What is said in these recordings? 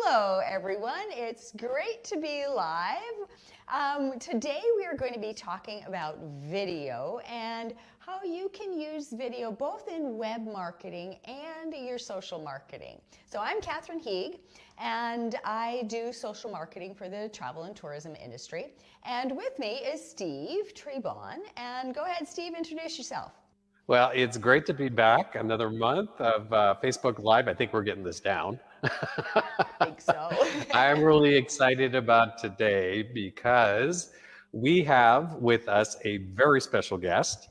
Hello, everyone. It's great to be live. Today we are going to be talking about video and how you can use video both in web marketing and your social marketing. So I'm Catherine Heeg, and I do social marketing for the travel and tourism industry. And with me is Steve Trebon. And go ahead, Steve, introduce yourself. Well, it's great to be back. Another month of Facebook Live. I think we're getting this down. I think so. I'm really excited about today because we have with us a very special guest,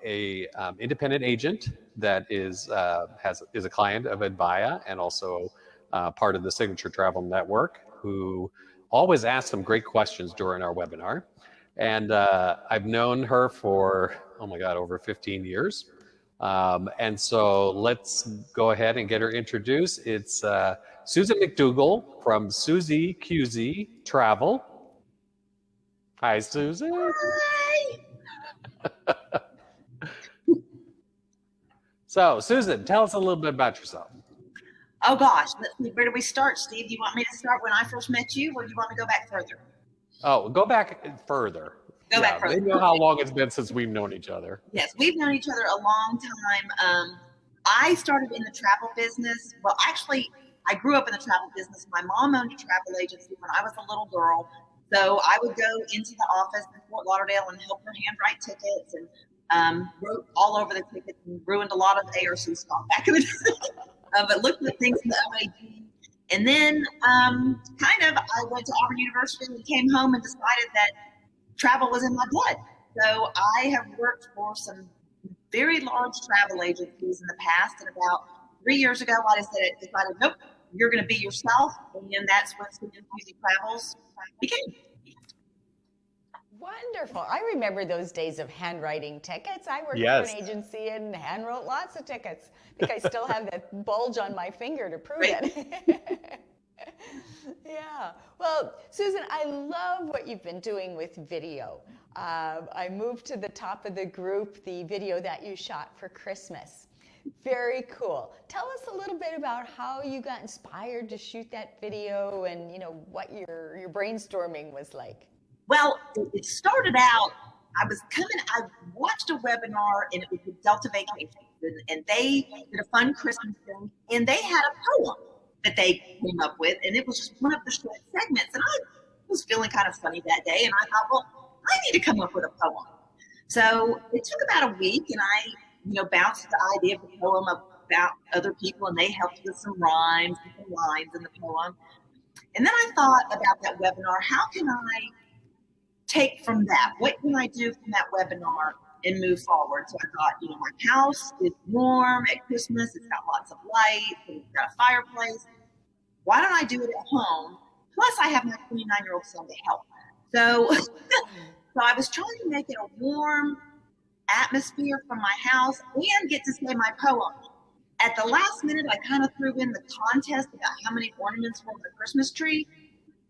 independent agent that is a client of Advaya and also part of the Signature Travel Network, who always asks some great questions during our webinar. And I've known her for, oh my God, over 15 years. And so let's go ahead and get her introduced. It's Susan McDougall from Susie QZ Travel. Hi, Susan. Hi. So, Susan, tell us a little bit about yourself. Oh gosh, let's see, where do we start, Steve? Do you want me to start when I first met you, or do you want me to go back further? Oh, go back further. Go back further. Maybe know how long it's been since we've known each other. Yes, we've known each other a long time. I started in the travel business. Well, actually, I grew up in the travel business. My mom owned a travel agency when I was a little girl. So I would go into the office in Fort Lauderdale and help her handwrite tickets and wrote all over the tickets and ruined a lot of ARC stuff back in the day. But looked at things in the OAG. And then I went to Auburn University and came home and decided that travel was in my blood. So I have worked for some very large travel agencies in the past. And about 3 years ago, I decided, nope, you're going to be yourself. And that's what Susan QZ Travels became. Wonderful. I remember those days of handwriting tickets. I worked Yes. for an agency and handwrote lots of tickets. I think I still have that bulge on my finger to prove it. Yeah. Well, Susan, I love what you've been doing with video. I moved to the top of the group, the video that you shot for Christmas. Very cool. Tell us a little bit about how you got inspired to shoot that video and, what your brainstorming was like. Well, it started out, I watched a webinar, and it was with Delta Vacations, and they did a fun Christmas thing, and they had a poem that they came up with, and it was just one of the short segments, and I was feeling kind of funny that day, and I thought, well, I need to come up with a poem. So it took about a week, and I, bounced the idea of the poem about other people, and they helped with some rhymes and some lines in the poem. And then I thought about that webinar, how can I take from that? What can I do from that webinar and move forward? So I thought, my house is warm at Christmas. It's got lots of light. It's got a fireplace. Why don't I do it at home? Plus, I have my 29-year-old son to help. So, I was trying to make it a warm atmosphere from my house and get to say my poem. At the last minute, I kind of threw in the contest about how many ornaments were on the Christmas tree.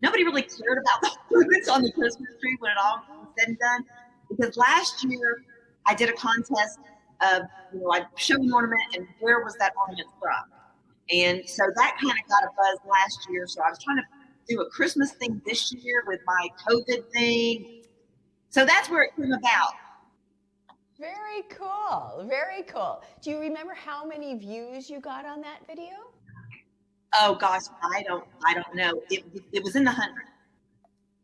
Nobody really cared about the ornaments on the Christmas tree when it all was said and done, because last year I did a contest of, I showed an ornament and where was that ornament from? And so that kind of got a buzz last year. So I was trying to do a Christmas thing this year with my COVID thing. So that's where it came about. Very cool. Very cool. Do you remember how many views you got on that video? Oh gosh, I don't know. It was in the hundreds.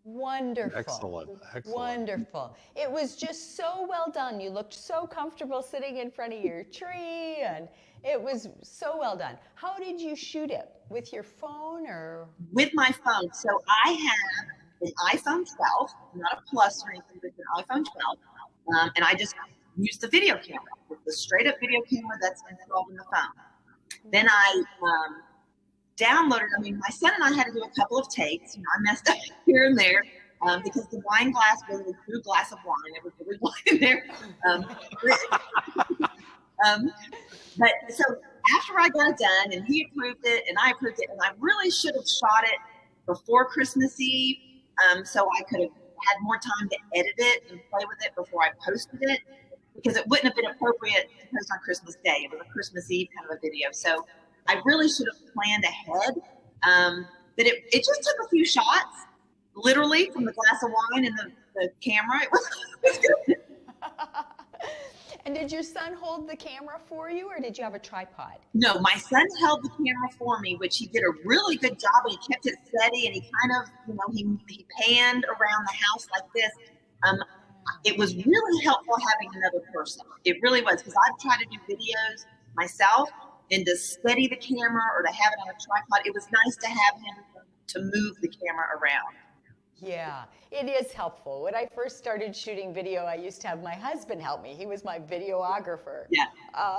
Wonderful. Excellent. Wonderful. It was just so well done. You looked so comfortable sitting in front of your tree, and it was so well done. How did you shoot it? With your phone or? With my phone. So I have an iPhone 12, not a Plus or anything, but an iPhone 12. And I just used the video camera, the straight up video camera that's installed in the phone. Then I downloaded, my son and I had to do a couple of takes. I messed up here and there because the wine glass was a true glass of wine. There was really wine in there. But so after I got it done and he approved it and I approved it, and I really should have shot it before Christmas Eve so I could have had more time to edit it and play with it before I posted it, because it wouldn't have been appropriate to post on Christmas Day. It was a Christmas Eve kind of a video. So I really should have planned ahead But it just took a few shots, literally from the glass of wine and the camera. It was good. And did your son hold the camera for you, or did you have a tripod? No, my son held the camera for me, which he did a really good job. And he kept it steady, and he kind of, he panned around the house like this. It was really helpful having another person. It really was, because I've tried to do videos myself, and to steady the camera or to have it on a tripod, it was nice to have him to move the camera around. Yeah, it is helpful. When I first started shooting video, I used to have my husband help me. He was my videographer. Yeah.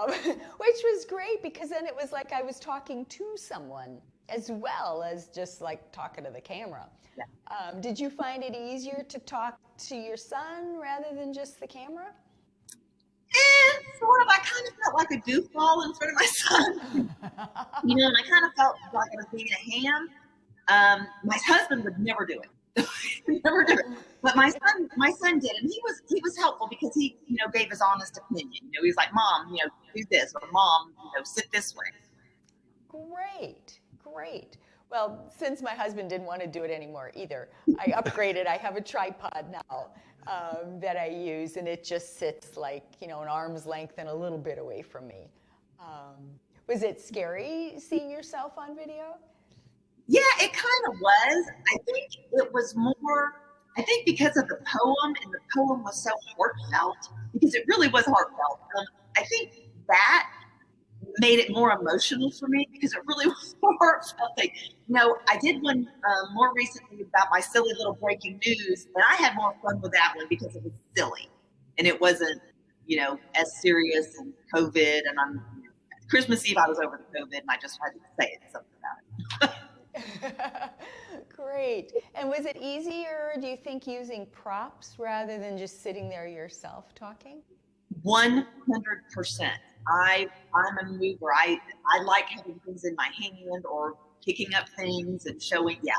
Which was great, because then it was like I was talking to someone as well as just like talking to the camera. Yeah. Did you find it easier to talk to your son rather than just the camera? Sort of. I kind of felt like a goofball in front of my son. And I kind of felt like I was being a ham. My husband would never do it. Never do it. But my son did, and he was helpful, because he gave his honest opinion. He's like, Mom, do this, or Mom, sit this way. Great. Well, since my husband didn't want to do it anymore either, I upgraded. I have a tripod now that I use, and it just sits like, an arm's length and a little bit away from me. Was it scary seeing yourself on video? Yeah, it kind of was. I think it was more, because of the poem, and the poem was so heartfelt, because it really was heartfelt. I think that made it more emotional for me, because it really was heartfelt. I did one more recently about my silly little breaking news, and I had more fun with that one because it was silly, and it wasn't, as serious and COVID. And Christmas Eve, I was over the COVID, and I just had to say something about it. Great. And was it easier, do you think, using props rather than just sitting there yourself talking? 100%. I'm a mover. I like having things in my hand or picking up things and showing. Yeah.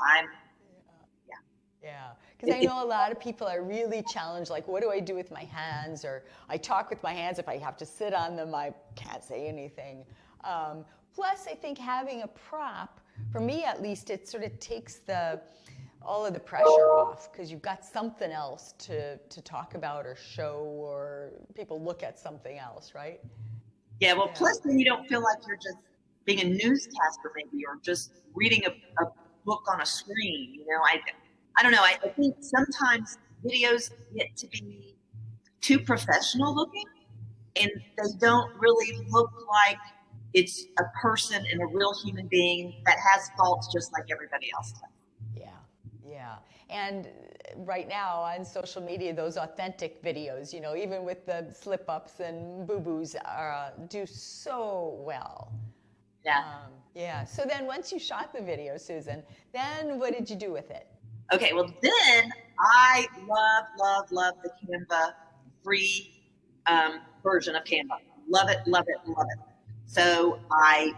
Because I know a lot of people are really challenged, like, what do I do with my hands? Or I talk with my hands. If I have to sit on them, I can't say anything. Plus, I think having a prop, for me at least, it sort of takes all of the pressure off, because you've got something else to talk about or show, or people look at something else, right? Yeah, well, plus then you don't feel like you're just being a newscaster, maybe, or just reading a book on a screen. I don't know. I think sometimes videos get to be too professional looking, and they don't really look like it's a person and a real human being that has faults just like everybody else does. Yeah. And right now on social media, those authentic videos, even with the slip-ups and boo-boos, do so well. Yeah. So then once you shot the video, Susan, then what did you do with it? Okay, well then I love the Canva free version of Canva. Love it. So I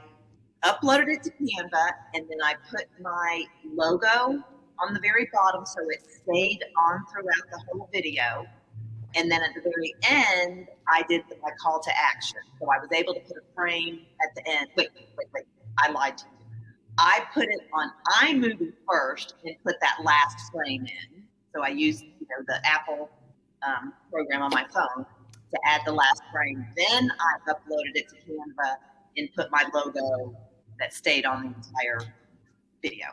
uploaded it to Canva, and then I put my logo on the very bottom, so it stayed on throughout the whole video. And then at the very end, I did my call to action. So I was able to put a frame at the end. Wait. I lied to you. I put it on iMovie first and put that last frame in. So I used the Apple program on my phone to add the last frame. Then I uploaded it to Canva and put my logo that stayed on the entire video.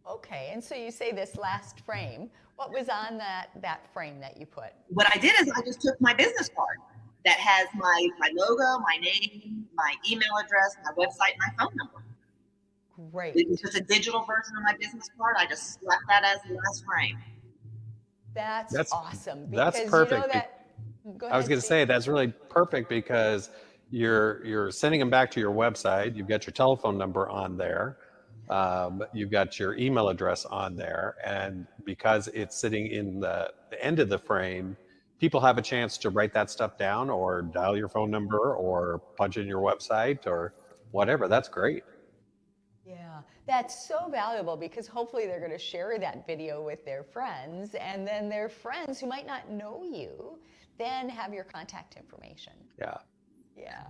Okay, and so you say this last frame. What was on that frame that you put? What I did is I just took my business card that has my logo, my name, my email address, my website, and my phone number. Great. It was just a digital version of my business card. I just slapped that as the last frame. That's awesome. That's perfect. Go ahead, I was going to say that's really perfect, because you're sending them back to your website. You've got your telephone number on there. You've got your email address on there, and because it's sitting in the end of the frame, people have a chance to write that stuff down, or dial your phone number, or punch in your website, or whatever. That's great. Yeah, that's so valuable, because hopefully they're going to share that video with their friends, and then their friends who might not know you then have your contact information. Yeah,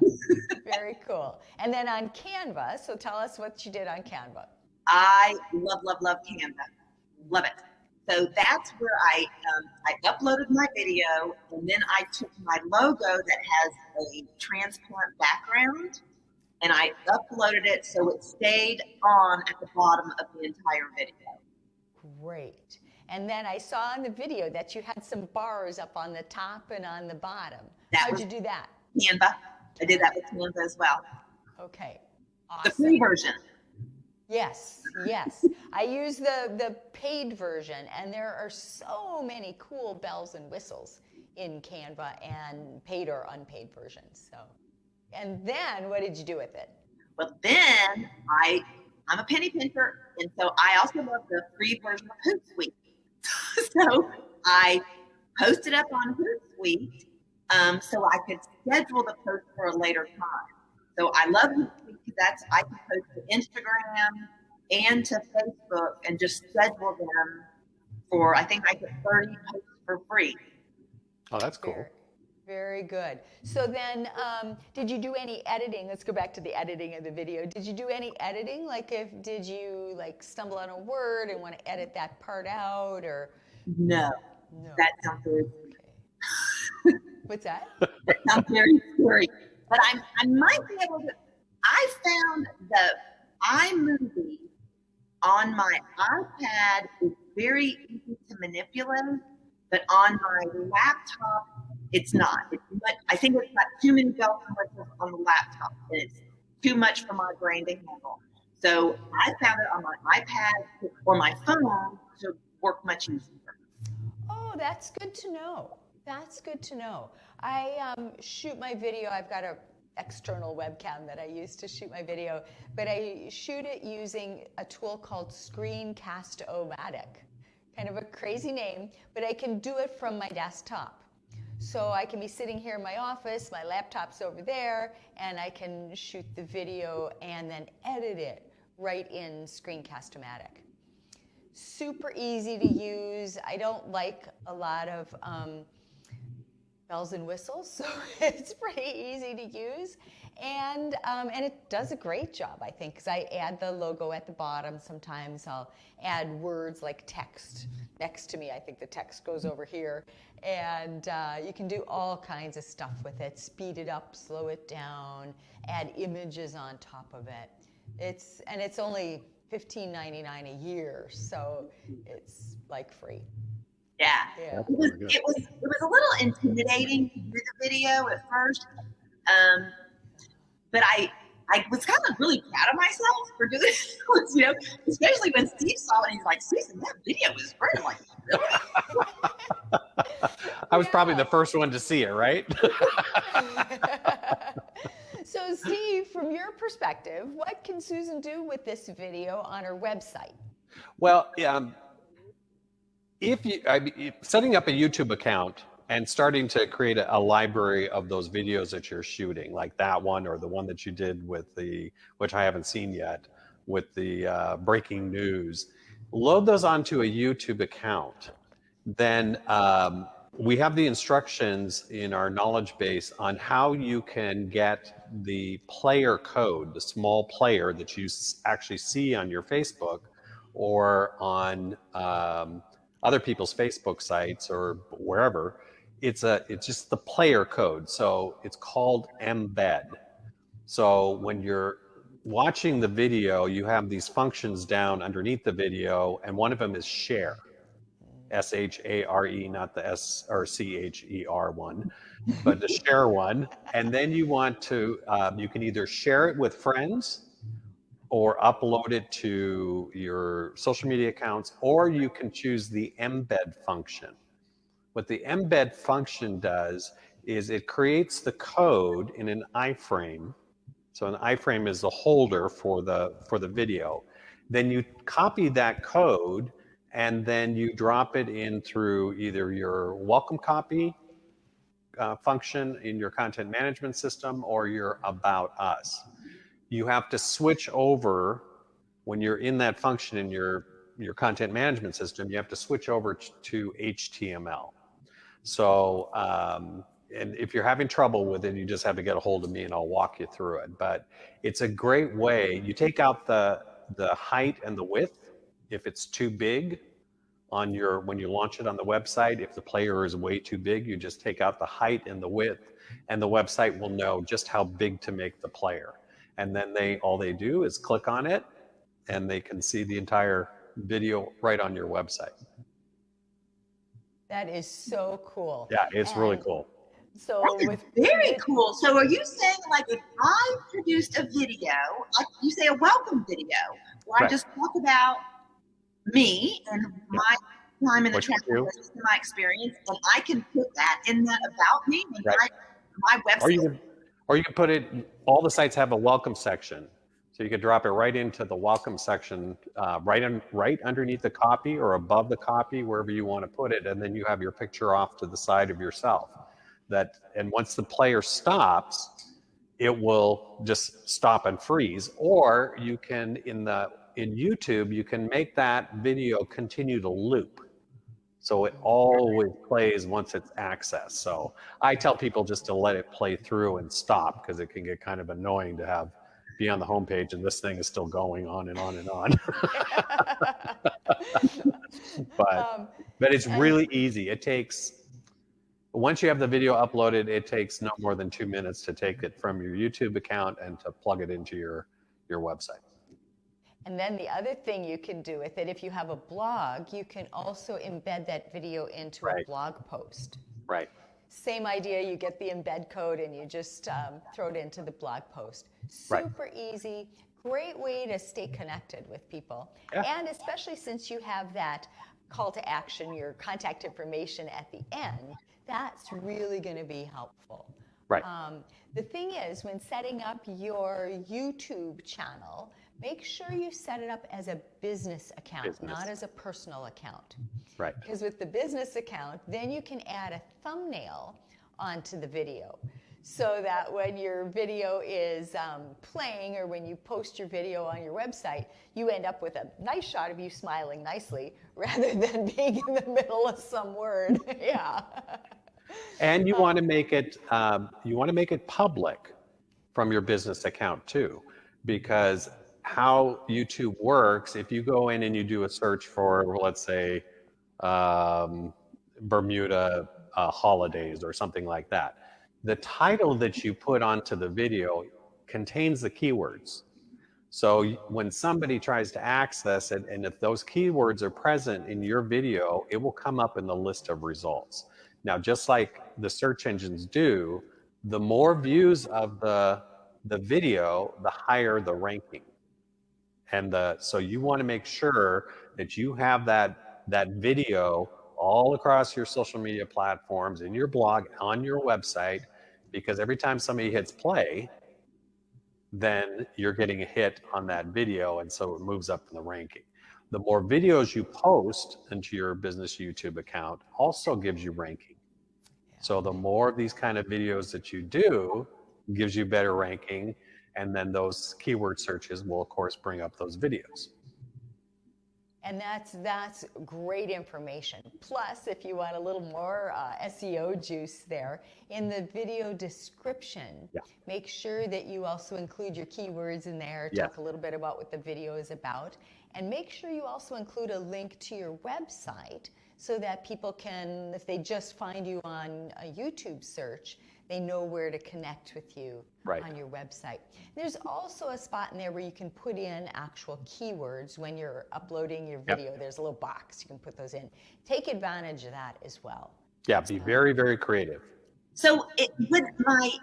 very cool. And then on Canva, so tell us what you did on Canva. I love, love, love Canva. Love it. So that's where I uploaded my video, and then I took my logo that has a transparent background, and I uploaded it so it stayed on at the bottom of the entire video. Great. And then I saw in the video that you had some bars up on the top and on the bottom. How'd you do that? Canva. I did that with Canva as well. Okay. The Awesome. free version. Yes, yes. I use the paid version, and there are so many cool bells and whistles in Canva and paid or unpaid versions. So, and then what did you do with it? Well, then I'm a penny pincher, and so I also love the free version of Hootsuite. So I posted up on Hootsuite so I could schedule the post for a later time. So I love Hootsuite because I can post to Instagram and to Facebook and just schedule them for, I think I get 30 posts for free. Oh, that's cool. Very, very good. So then, did you do any editing? Let's go back to the editing of the video. Did you do any editing? Did you stumble on a word and want to edit that part out, or? No. That sounds very Okay. What's that? That sounds very scary. But I might be able to. I found the iMovie on my iPad is very easy to manipulate, but on my laptop, it's not. I think it's got too many bells and whistles on the laptop, and it's too much for my brain to handle. So I found it on my iPad or my phone to work much easier. Oh, that's good to know. That's good to know. I shoot my video. I've got a external webcam that I use to shoot my video, but I shoot it using a tool called Screencast-O-Matic. Kind of a crazy name, but I can do it from my desktop. So I can be sitting here in my office, my laptop's over there, and I can shoot the video and then edit it right in Screencast-O-Matic. Super easy to use. I don't like a lot of bells and whistles, so it's pretty easy to use, and it does a great job, I think, because I add the logo at the bottom. Sometimes I'll add words like text next to me. I think the text goes over here, and you can do all kinds of stuff with it. Speed it up, slow it down, add images on top of it. It's only $15.99 a year, so it's free. Yeah. Yeah. It was a little intimidating to do the video at first, but I was kind of really proud of myself for doing this, especially when Steve saw it and he's like, "Susan, that video was great." I'm like, really? I was probably the first one to see it, right? So Steve, from your perspective, what can Susan do with this video on her website? Well, setting up a YouTube account and starting to create a library of those videos that you're shooting, like that one or the one that you did with which I haven't seen yet, with the breaking news, load those onto a YouTube account. Then we have the instructions in our knowledge base on how you can get the player code, the small player that you actually see on your Facebook or on other people's Facebook sites or wherever. It's just the player code. So it's called embed. So when you're watching the video, you have these functions down underneath the video, and one of them is share. S-H-A-R-E, not the S or C-H-E-R one, but the share one. And then you want to, you can either share it with friends or upload it to your social media accounts, or you can choose the embed function. What the embed function does is it creates the code in an iframe. So an iframe is the holder for the video. Then you copy that code and then you drop it in through either your welcome copy function in your content management system or your About Us. You have to switch over when you're in that function in your content management system. You have to switch over to HTML. So, and if you're having trouble with it, you just have to get a hold of me and I'll walk you through it. But it's a great way. You take out the the height and the width. If it's too big on when you launch it on the website, if the player is way too big, you just take out the height and the width, and the website will know just how big to make the player. And then all they do is click on it, and they can see the entire video right on your website. That is so cool. Yeah, it's really cool. So that is very cool. So are you saying, like, if I produced a video, like you say a welcome video, where I just talk about me and my time in the travel business and my experience, and I can put that in that about me and my website? Or you can put it, all the sites have a welcome section. So you could drop it right into the welcome section, right underneath the copy or above the copy, wherever you want to put it. And then you have your picture off to the side of yourself. And once the player stops, it will just stop and freeze. Or you can, in YouTube, you can make that video continue to loop. So it always plays once it's accessed. So I tell people just to let it play through and stop, because it can get kind of annoying to be on the homepage and this thing is still going on and on and on. But it's really easy. Once you have the video uploaded, it takes no more than 2 minutes to take it from your YouTube account and to plug it into your website. And then the other thing you can do with it, if you have a blog, you can also embed that video into a blog post. Right. Same idea, you get the embed code and you just throw it into the blog post. Super easy, great way to stay connected with people. Yeah. And especially since you have that call to action, your contact information at the end, that's really going to be helpful. Right. The thing is, when setting up your YouTube channel, make sure you set it up as a business account, not as a personal account. Right. Because with the business account, then you can add a thumbnail onto the video, so that when your video is playing, or when you post your video on your website, you end up with a nice shot of you smiling nicely, rather than being in the middle of some word. Yeah. And you want to make it public from your business account too, because how YouTube works, if you go in and you do a search for, let's say, Bermuda holidays or something like that, the title that you put onto the video contains the keywords. So when somebody tries to access it, and if those keywords are present in your video, it will come up in the list of results. Now, just like the search engines do, the more views of the video, the higher the ranking. And so you want to make sure that you have that video all across your social media platforms, in your blog, on your website, because every time somebody hits play, then you're getting a hit on that video, and so it moves up in the ranking. The more videos you post into your business YouTube account also gives you ranking. So the more of these kind of videos that you do gives you better ranking, and then those keyword searches will, of course, bring up those videos. And that's great information. Plus, if you want a little more SEO juice there, in the video description, make sure that you also include your keywords in there, talk a little bit about what the video is about, and make sure you also include a link to your website, so that people can, if they just find you on a YouTube search, they know where to connect with you on your website. There's also a spot in there where you can put in actual keywords when you're uploading your video. There's a little box, you can put those in. Take advantage of that as well. Yeah, be very, very creative. So I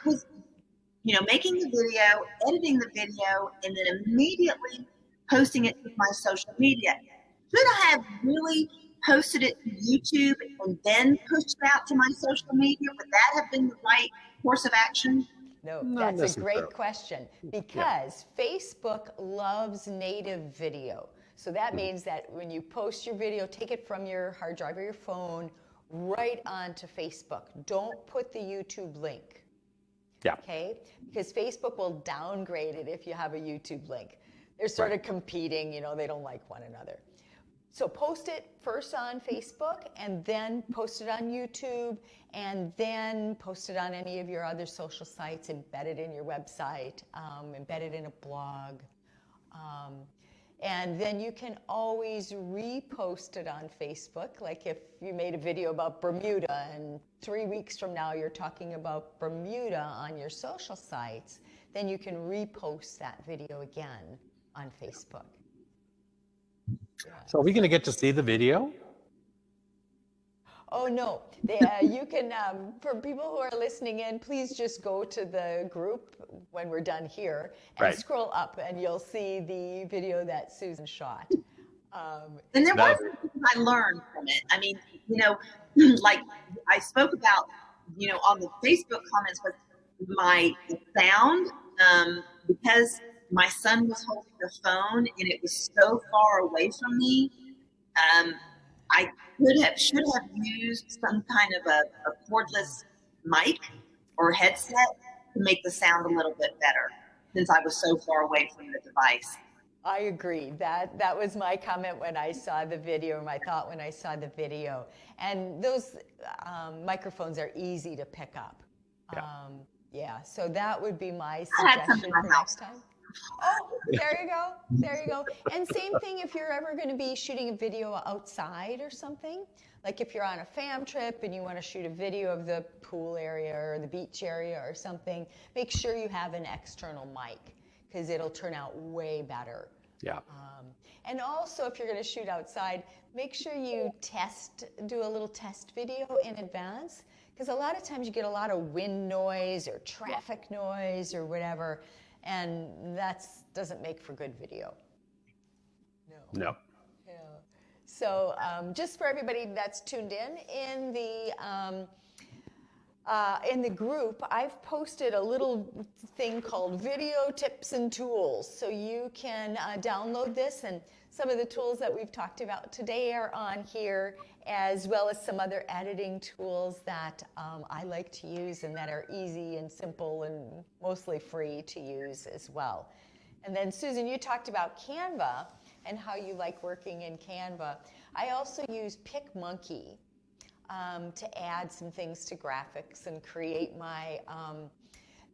was, making the video, editing the video, and then immediately posting it to my social media. Should I have really posted it to YouTube and then pushed it out to my social media? Would that have been the right course of action? No, that's a great question, because Facebook loves native video. So that means that when you post your video, take it from your hard drive or your phone right onto Facebook. Don't put the YouTube link. Yeah. Okay? Because Facebook will downgrade it if you have a YouTube link. They're sort of competing, they don't like one another. So post it first on Facebook, and then post it on YouTube, and then post it on any of your other social sites, embed it in your website, embed it in a blog. And then you can always repost it on Facebook. Like if you made a video about Bermuda and 3 weeks from now you're talking about Bermuda on your social sites, then you can repost that video again on Facebook. Yeah. So are we going to get to see the video? Oh, no. You can, for people who are listening in, please just go to the group when we're done here and Right. scroll up and you'll see the video that Susan shot. And there That- was something I learned from it. I mean, like I spoke about, on the Facebook comments, was my sound, because my son was holding the phone and it was so far away from me. I should have used some kind of a cordless mic or headset to make the sound a little bit better, since I was so far away from the device. I agree. That was my comment when I saw the video, or my thought when I saw the video. And those microphones are easy to pick up. Yeah. So that would be my I had some suggestion in my for house. next time. Oh, there you go. There you go. And same thing if you're ever going to be shooting a video outside or something. Like if you're on a fam trip and you want to shoot a video of the pool area or the beach area or something, make sure you have an external mic because it'll turn out way better. Yeah. And also, if you're going to shoot outside, make sure you do a little test video in advance, because a lot of times you get a lot of wind noise or traffic noise or whatever, and that doesn't make for good video. No. Yeah. So just for everybody that's tuned in the group, I've posted a little thing called Video Tips and Tools. So you can download this, and some of the tools that we've talked about today are on here, as well as some other editing tools that I like to use and that are easy and simple and mostly free to use as well. And then Susan, you talked about Canva and how you like working in Canva. I also use PicMonkey to add some things to graphics and create my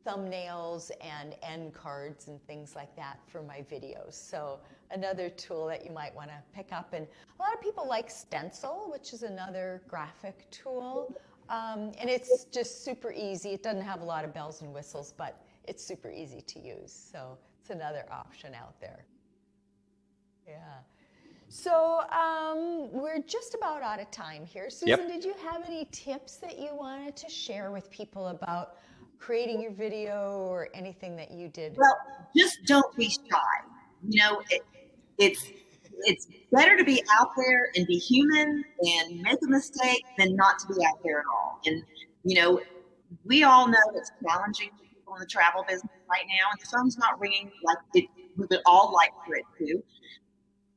thumbnails and end cards and things like that for my videos. So another tool that you might want to pick up. And a lot of people like Stencil, which is another graphic tool. And it's just super easy. It doesn't have a lot of bells and whistles, but it's super easy to use. So it's another option out there. Yeah. So we're just about out of time here. Susan, Did you have any tips that you wanted to share with people about creating your video or anything that you did? Well, just don't be shy. It's better to be out there and be human and make a mistake than not to be out there at all. And, we all know it's challenging for people in the travel business right now, and the phone's not ringing like we would all like for it to.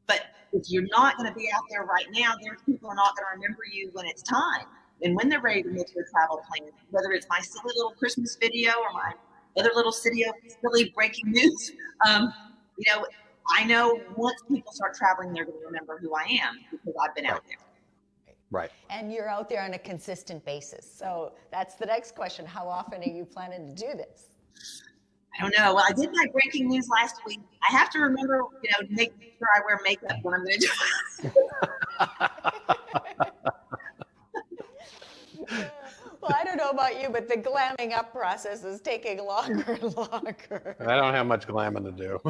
But if you're not going to be out there right now, there's people who are not going to remember you when it's time and when they're ready to make their travel plans, whether it's my silly little Christmas video or my other little silly breaking news. I know once people start traveling, they're going to remember who I am because I've been out there. Right. And you're out there on a consistent basis. So that's the next question. How often are you planning to do this? I don't know. Well, I did my breaking news last week. I have to remember, make sure I wear makeup when I'm going to do it. Well, I don't know about you, but the glamming up process is taking longer and longer. I don't have much glamming to do.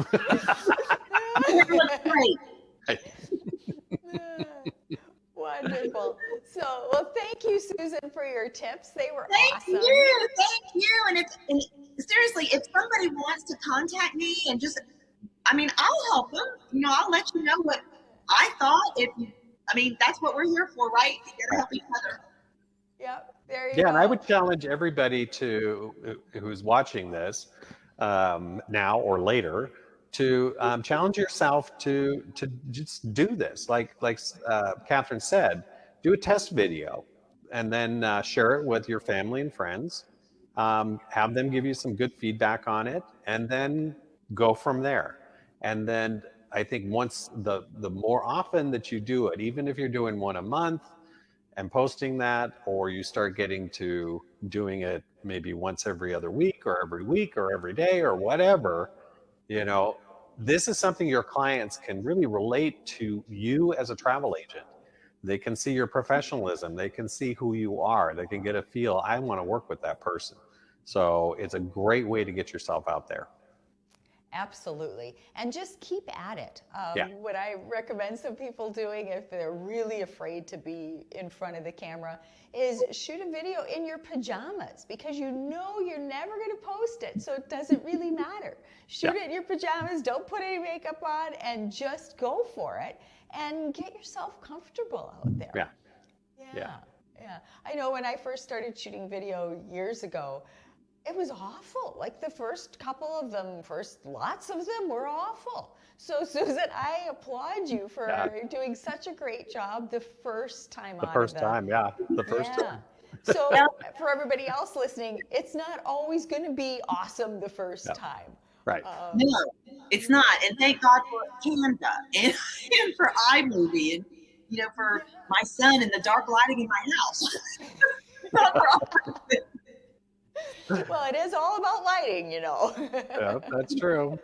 It looks great. Wonderful. So, well, thank you, Susan, for your tips. They were awesome. Thank you. And seriously, if somebody wants to contact me and I'll help them. I'll let you know what I thought. That's what we're here for, right? We gotta help each other. Yep. There you Yeah, go. and I would challenge everybody who's watching this now or later to challenge yourself to just do this. Like Catherine said, do a test video and then share it with your family and friends. Have them give you some good feedback on it, and then go from there. And then I think once the more often that you do it, even if you're doing one a month and posting that, or you start getting to doing it maybe once every other week or every day or whatever, this is something your clients can really relate to you as a travel agent. They can see your professionalism. They can see who you are. They can get a feel, I want to work with that person. So it's a great way to get yourself out there. Absolutely. And just keep at it. Yeah. What I recommend some people doing if they're really afraid to be in front of the camera is shoot a video in your pajamas, because you know you're never going to post it, so it doesn't really matter. Shoot it in your pajamas, don't put any makeup on, and just go for it and get yourself comfortable out there. Yeah. I know when I first started shooting video years ago, it was awful. Like the first couple of them, lots of them were awful. So Susan, I applaud you for doing such a great job the first time. The first time. So for everybody else listening, it's not always going to be awesome the first time. Right. No, it's not. And thank God for Canva and for iMovie and, for my son and the dark lighting in my house. Well, it is all about lighting, Yeah, that's true.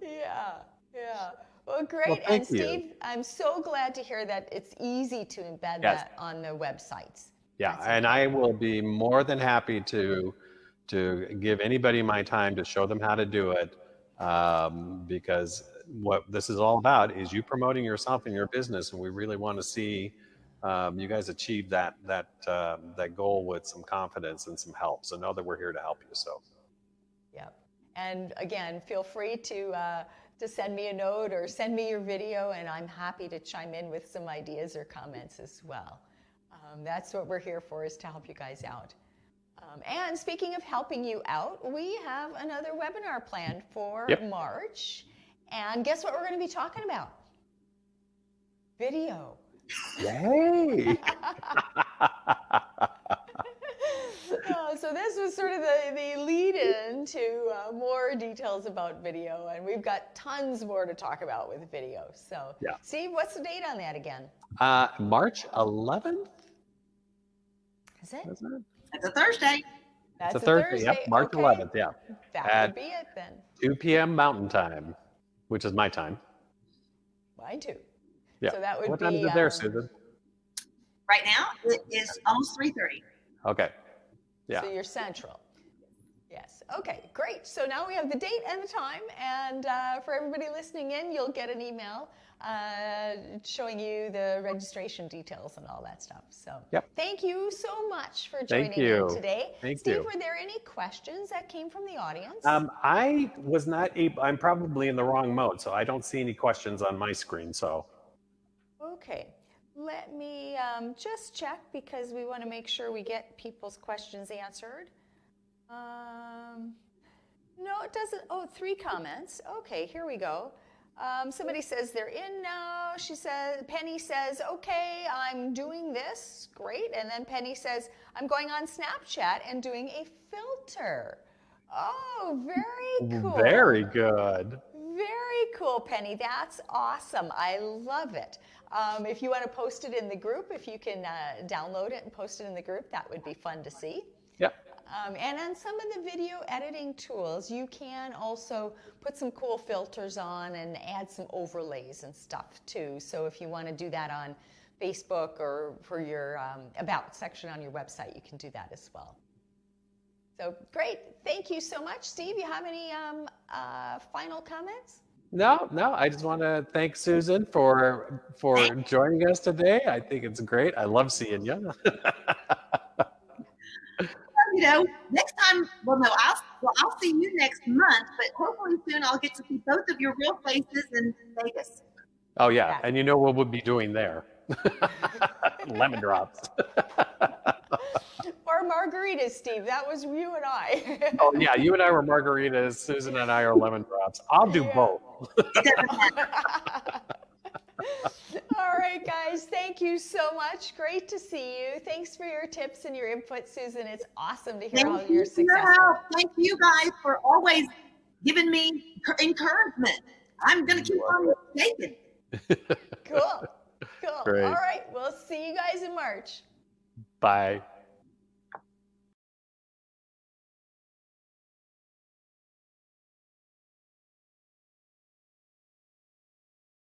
Yeah. Well, great. Well, and thank you. Steve, I'm so glad to hear that it's easy to embed that on the websites. Yeah, and I will be more than happy to give anybody my time to show them how to do it, because what this is all about is you promoting yourself and your business, and we really want to see you guys achieve that goal with some confidence and some help. So know that we're here to help you. So. Yep. And again, feel free to send me a note or send me your video, and I'm happy to chime in with some ideas or comments as well. That's what we're here for, is to help you guys out. And speaking of helping you out, we have another webinar planned for March. And guess what we're going to be talking about? Video. Yay! So this was sort of the lead-in to more details about video, and we've got tons more to talk about with video. So, Steve, what's the date on that again? March 11th? Is it? It's a Thursday. That's it's a Thursday. Yep, March 11th. Yeah. That would be it then. 2 p.m. Mountain Time, which is my time. Mine too. Yeah. So that would what time is it there, Susan? Right now, it is almost 3:30. Okay. Yeah. So you're central. Yes. Okay, great. So now we have the date and the time, and for everybody listening in, you'll get an email showing you the registration details and all that stuff. So thank you so much for joining in today. Steve, were there any questions that came from the audience? I was not able, I'm probably in the wrong mode, so I don't see any questions on my screen. So. Okay. Let me just check, because we want to make sure we get people's questions answered. No, it doesn't. Oh, 3 comments. Okay, here we go. Somebody says they're in now. Penny says, okay, I'm doing this. Great. And then Penny says, I'm going on Snapchat and doing a filter. Oh, very cool. Very good. Very cool, Penny. That's awesome. I love it. If you want to post it in the group, if you can download it and post it in the group, that would be fun to see. Yep. And on some of the video editing tools, you can also put some cool filters on and add some overlays and stuff too. So if you want to do that on Facebook or for your About section on your website, you can do that as well. So great. Thank you so much. Steve, you have any final comments? No. I just want to thank Susan for joining us today. I think it's great. I love seeing you. Next time, I'll see you next month, but hopefully soon I'll get to see both of your real faces in Vegas. Oh yeah, and you know what we'll be doing there? Lemon drops. Or margaritas, Steve. That was you and I. Oh yeah, you and I were margaritas. Susan and I are lemon drops. I'll do both. All right, guys. Thank you so much. Great to see you. Thanks for your tips and your input, Susan. It's awesome to hear how you're successful. Thank you guys for always giving me encouragement. I'm going to keep on taking. Cool. Great. All right. We'll see you guys in March. Bye.